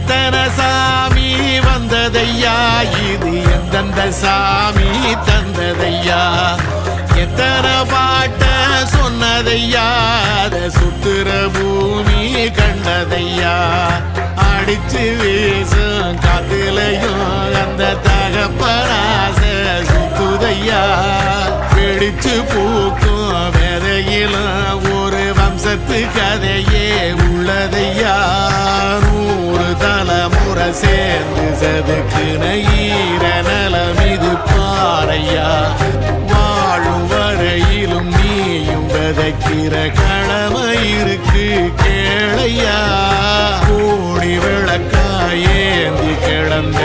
எத்தனை சாமி வந்ததையா இது எந்தெந்த சாமி தந்ததையா எத்தனை பாட்ட சொன்னதையா அத சுத்துற பூமி கண்டதையா அடிச்சு வீசும் காத்துலையும் அந்த தகப்பனாச சுத்துதையா பிடிச்சு பூக்கும் விதையிலும் ஒரு வம்சத்து கதையே உள்ளதையா 100 தலைமுறை சேர்ந்து சதுக்குன ஈர நலம் இது பாறையா வாழும் வரையிலும் நீயும் விதைக்கிற கடமை இருக்கு கேளையா கோடி விளக்காயேந்தி கிடந்த